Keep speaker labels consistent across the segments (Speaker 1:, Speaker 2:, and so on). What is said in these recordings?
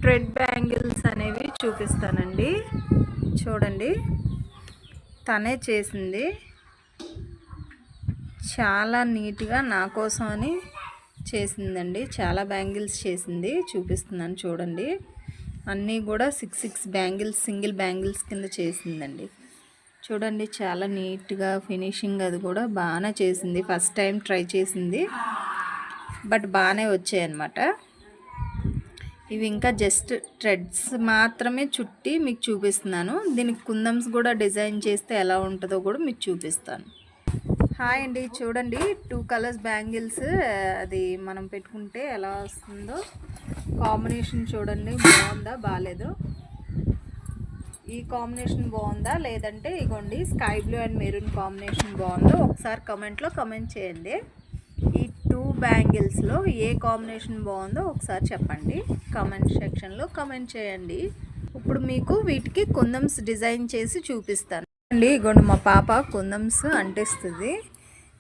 Speaker 1: Thread bangles అనేవి చూపిస్తానండి. చూడండి, తనే చేసింది, చాలా నీట్గా నా కోసం అని చేసిందండి. చాలా బ్యాంగిల్స్ చేసింది, చూపిస్తున్నాను చూడండి. అన్నీ కూడా 6 బ్యాంగిల్స్, సింగిల్ బ్యాంగిల్స్ కింద చేసిందండి. చూడండి, చాలా నీట్గా ఫినిషింగ్ అది కూడా బాగానే చేసింది. ఫస్ట్ టైం ట్రై చేసింది, బట్ బాగానే వచ్చాయన్నమాట. ఇవి ఇంకా జస్ట్ థ్రెడ్స్ మాత్రమే చుట్టి మీకు చూపిస్తున్నాను. దీనికి కుందమ్స్ కూడా డిజైన్ చేస్తే ఎలా ఉంటుందో కూడా మీకు చూపిస్తాను. హాయ్ అండి, చూడండి 2 కలర్స్ బ్యాంగిల్స్ అది మనం పెట్టుకుంటే ఎలా వస్తుందో కాంబినేషన్ చూడండి. బాగుందా బాగాలేదో, ఈ కాంబినేషన్ బాగుందా లేదంటే ఇగోండి sky blue and maroon combination బాగుందో ఒకసారి కమెంట్లో కమెంట్ చేయండి. ఈ 2 బ్యాంగిల్స్లో ఏ కాంబినేషన్ బాగుందో ఒకసారి చెప్పండి, కామెంట్ సెక్షన్లో కమెంట్ చేయండి. ఇప్పుడు మీకు వీటికి కుందమ్స్ డిజైన్ చేసి చూపిస్తాను అండి. ఇగోండి మా పాప కుందమ్స్ అంటిస్తుంది.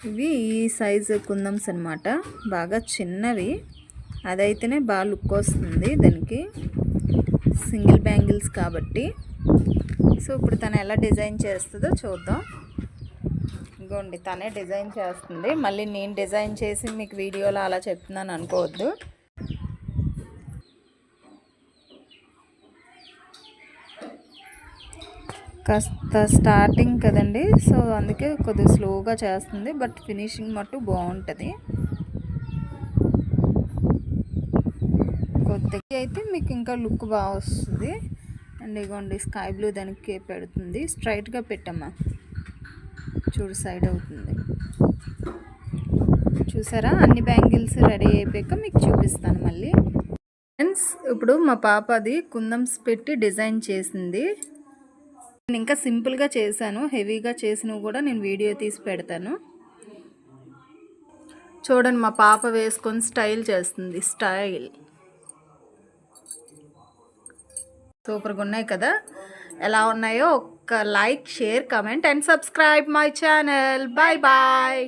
Speaker 1: ఇవి ఈ సైజు కుందమ్స్ అనమాట, బాగా చిన్నవి. అదైతేనే బాగా లుక్ వస్తుంది దీనికి, సింగిల్ బ్యాంగిల్స్ కాబట్టి. సో ఇప్పుడు తను ఎలా డిజైన్ చేస్తుందో చూద్దాం. ఇగోండి తనే డిజైన్ చేస్తుంది. మళ్ళీ నేను డిజైన్ చేసి మీకు వీడియోలో అలా చెప్తున్నాను అనుకోవద్దు. కాస్త స్టార్టింగ్ కదండి, సో అందుకే కొద్దిగా స్లోగా చేస్తుంది, బట్ ఫినిషింగ్ మట్టు బాగుంటుంది. కొద్దిగా అయితే మీకు ఇంకా లుక్ బాగా వస్తుంది. అండ్ ఇగోండి స్కై బ్లూ దానికి పెడుతుంది. స్ట్రైట్గా పెట్టమ్మా, చూడు సైడ్ అవుతుంది. చూసారా, అన్ని బ్యాంగిల్స్ రెడీ అయిపోయాక మీకు చూపిస్తాను మళ్ళీ. ఫ్రెండ్స్, ఇప్పుడు మా పాప అది కుందమ్స్ పెట్టి డిజైన్ చేసింది. నేను ఇంకా సింపుల్గా చేశాను, హెవీగా చేసినవి కూడా నేను వీడియో తీసి పెడతాను. చూడండి మా పాప వేసుకొని స్టైల్ చేస్తుంది. స్టైల్ సూపర్గా ఉన్నాయి కదా. ఎలా ఉన్నాయో ఒక్క like, share, comment and subscribe my channel. Bye bye.